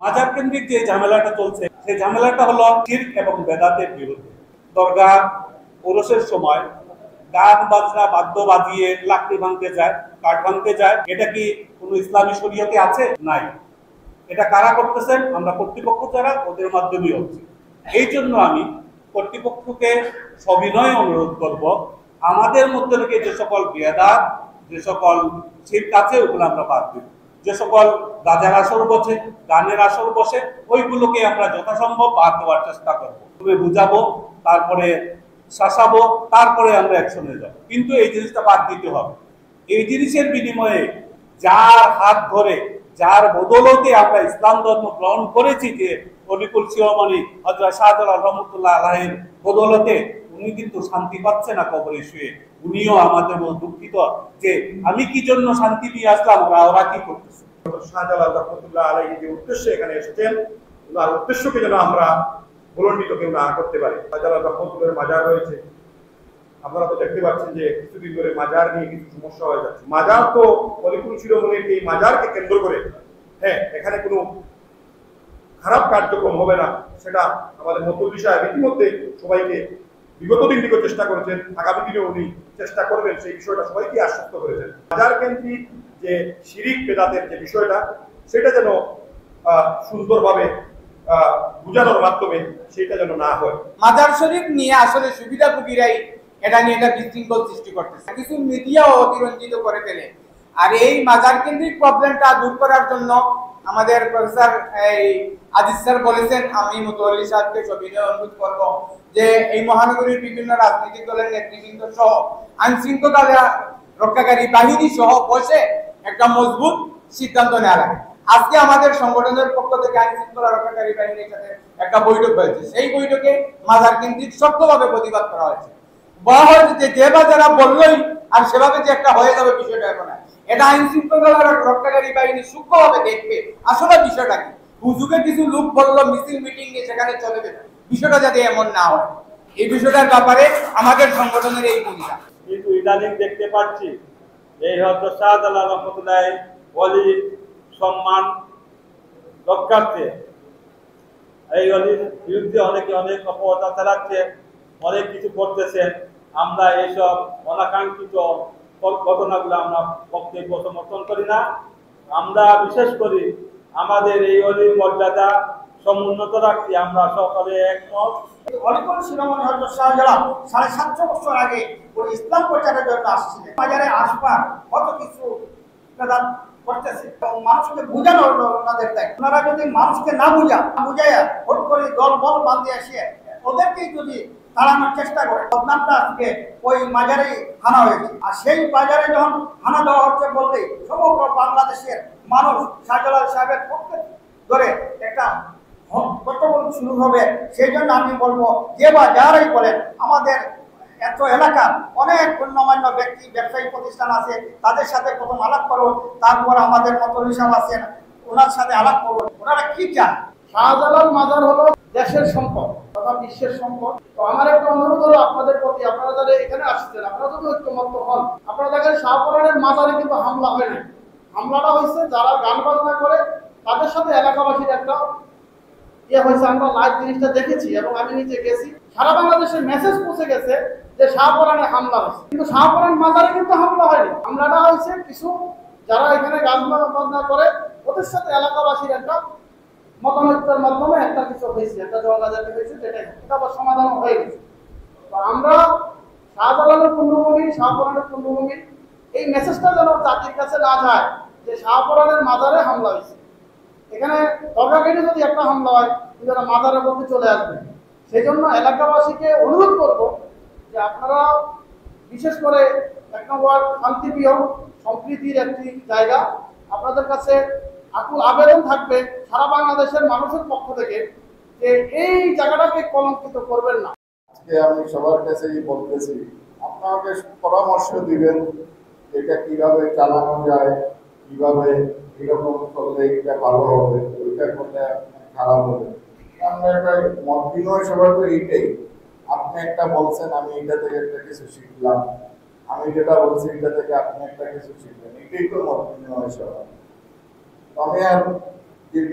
মাজার কেন্দ্রিক যে ঝামেলাটা চলছে সেই ঝামেলাটা হলো শিরক এবং বেদাতের বিরুদ্ধে। দরগা ওরসের সময় গান বাজনা বাদ্য বাজিয়ে লাকড়ি ভাঙতে যায়, কাঠ ভাঙতে যায়, এটা কি কোনো ইসলামী শরীয়তে আছে? নাই। এটা কারা করতেছেন? আমরা কর্তৃপক্ষ যারা, ওদের মাধ্যমেই হচ্ছে। এই জন্য আমি কর্তৃপক্ষকে সবিনয় অনুরোধ করব, আমাদের মধ্যে থেকে যে সকল বেদাত, যে সকল শিরক আছে ওগুলো আমরা বাদ দিব। যে সকল গাজার আসর বসে, গানের আসর বসে, ওইগুলোকে আমরা যথাসম্ভব বাদ দেওয়ার চেষ্টা করবো। তুমি বুঝাবো, তারপরে শাসাবো, তারপরে আমরা অ্যাকশনে যাব। কিন্তু এই জিনিসটা বাদ দিতে হবে। এই জিনিসের বিনিময়ে যার হাত ধরে, যার বদৌলতে আমরা ইসলাম ধর্ম গ্রহণ করেছি, যে অলিকুল শিরোমণি হযরত শাহজালাল রহমতুল্লাহ আলাইহির বদৌলতে, উনি কিন্তু শান্তি পাচ্ছে না কবরে শুয়ে। উনিও আমাদের মতো দুঃখিত যে আমি কি জন্য শান্তি নিয়ে আসলাম, ওরা কি করতেছে। শাহজালাল রহমতুল্লাহ আলাইহি যে উদ্দেশ্যে এখানে এসেছেন, ওনার উদ্দেশ্যকে যেন আমরা ভুলণ্ডিত কেউ না করতে পারি। শাহজালাল রহমতুল্লাহের মাজার রয়েছে, আপনারা তো দেখতে পাচ্ছেন যে কিছুদিন ধরে মাজার নিয়ে কিছু সমস্যা হয়ে যাচ্ছে। মাজার তো অলিকুল শিরোমণির এই মাজারকে কেন্দ্র করে, হ্যাঁ, এখানে কোনো খারাপ কার্যক্রম হবে না, সেটা আমাদের মুফতি সাহেব ইতিমধ্যে সবাইকে বিগত দিনটিকে চেষ্টা করেছেন, আগামী দিনে উনি চেষ্টা করবেন, সেই বিষয়টা সবাইকে আশ্বস্ত করেছেন। মাজার কেন্দ্রিক যে শিরিক বেদাতের যে বিষয়টা, সেটা যেন সুন্দরভাবে বুঝানোর মাধ্যমে সেটা যেন না হয়। মাজার শরীফ নিয়ে আসলে সুবিধাভোগীরাই এটা নিয়ে একটা বিশৃঙ্খল সৃষ্টি করতেছে, কিছু মিডিয়াও অতিরঞ্জিত করে ফেলে। আর এই মাজার কেন্দ্রিক প্রবলেমটা দূর করার জন্য আমাদের প্রফেসর আজিজ স্যার বলেছেন, আমি মুতওয়াল্লি সাহেবকে সবিনয় অনুরোধ করব যে এই মহানগরীর বিভিন্ন রাজনৈতিক দলের নেতৃবৃন্দ সহ আইন শৃঙ্খলা রক্ষাকারী বাহিনী সহ বসে একটা মজবুত সিদ্ধান্ত নেওয়া লাগে। আজকে আমাদের সংগঠনের পক্ষ থেকে আইন শৃঙ্খলা রক্ষাকারী বাহিনীর সাথে একটা বৈঠক হয়েছে। সেই বৈঠকে মাজার কেন্দ্রিক শক্তভাবে প্রতিবাদ করা হয়েছে। বলা হয়েছে যে যে বা যারা বললই আর সেভাবে যে একটা হয়ে যাবে, বিষয়টা এমন না। এটা আইন শৃঙ্খলা রক্ষাকারী বাহিনী সূক্ষ্মভাবে দেখবে আসলে বিষয়টা কি। হুজুকে কিছু লোক বললো মিছিল মিটিং নিয়ে সেখানে চলে যাবে, বিষয়টা যাতে এমন না হয়, এই বিষয়টার ব্যাপারে আমাদের সংগঠনের এই ভূমিকা। কিন্তু ইদানিং দেখতে পাচ্ছি এই হয়তো শাহজালাল রহমতুল্লাহ ওলির সম্মান রক্ষার্থে এই অলির বিরুদ্ধে অনেকে অনেক অপবাদ চালাচ্ছে, অনেক কিছু করতেছেন। আমরা এইসব অনাকাঙ্ক্ষিত ঘটনাগুলো আমরা বক্তব্য সমর্থন করি না। আমরা বিশেষ করি আমাদের এই অলির মর্যাদা সমুন্নত রাখতে আমরা সকলে একমত। অলিকুল শিরোমণি হযরত শাহজালাল 750 বছর আগে ওই ইসলাম প্রচারের জন্য আসছিলেন। বাজারে আসবার কত কিছু করতেছে এবং মানুষকে বোঝানো হলো ওনাদের দায়িত্ব। ওনারা যদি মানুষকে না বুঝাইয়া ভোট করে দল বল বাঁধে আসে ওদেরকেই যদি তাড়ানোর চেষ্টা করে, বদনামটা আজকে ওই মাজারে হানা হয়েছে। আর সেই বাজারে যখন হানা দেওয়া হচ্ছে বলতে সমগ্র বাংলাদেশের মানুষ শাহজালাল সাহেবের পক্ষে ধরে একটা গন্ডগোল শুরু হবে। সেই জন্য আমি বলবো, যে বা যারাই বলেন, আমাদের এত এলাকার অনেক গণ্যমান্য ব্যক্তি ব্যবসায়ী প্রতিষ্ঠান আছে, তাদের সাথে প্রথম আলাপ করুন, তারপর আমাদের মুফতি সাহেব আছেন, ওনার সাথে আলাপ করুন, ওনারা কি চান। শাহজালাল মাজার হলো দেশের সম্পদ তথা বিশ্বের সম্পদ। তো আমার একটা অনুরোধ হলো আপনাদের প্রতি, আপনারা যারা এখানে আসছেন, আপনারা যদি ঐক্যমত্য হন, আপনারা দেখেন শাহপরানের মাজারে কিন্তু হামলা হয় না। হামলাটা হয়েছে যারা গান বাজনা করে তাদের সাথে এলাকাবাসীর একটা হয়েছে। আমরা লাইভ জিনিসটা দেখেছি এবং আমি নিজে গেছি। সারা বাংলাদেশের মেসেজ পৌঁছে গেছে যে শাহপরানে হামলা হয়েছে, কিন্তু শাহপরান মাজারে কিন্তু হামলা হয়নি। হামলাটা হয়েছে কিছু যারা এখানে গান বাজনা করে ওদের সাথে এলাকাবাসীর একটা মতামতের মাধ্যমে একটা কিছু হয়েছে, একটা ঝগড়াঝাটি হয়েছে, যেটাই এটা আবার সমাধান হয়ে গেছে। তো আমরা শাহজালালের পুণ্যভূমি, শাহপরানের পুণ্যভূমি, এই মেসেজটা যেন জাতির কাছে না যায় যে শাহপরানের মাজারে হামলা হয়েছে। এখানে দরগা গেটে যদি একটা হামলা হয়, যারা মাজারের মধ্যে চলে আসবে। সেই জন্য এলাকাবাসীকে অনুরোধ করব যে আপনারা বিশেষ করে 1 নম্বর শান্তিপ্রিয় সম্প্রীতির একটি জায়গা, আপনাদের কাছে আকুল আবেদন থাকবে সারা বাংলাদেশের মানুষের পক্ষ থেকে যে এই জায়গাটাকে কলঙ্কিত করবেন না। আজকে আমি সবার কাছেই বলতেছি, আপনাকে পরামর্শ দিবেন এটা কিভাবে চালানো যায়, কিভাবে এরকম করলে এটা ভালো হবে, ওইটা করলে খারাপ হবে। আমরা একটা মত বিনিময় সবার তো এইটাই, আপনি একটা বলছেন আমি এটা থেকে একটা কিছু শিখলাম, আমি যেটা বলছি এটা থেকে আপনি একটা কিছু শিখলেন, এটাই তো মত বিনিময় সভা। আমি আর দীর্ঘ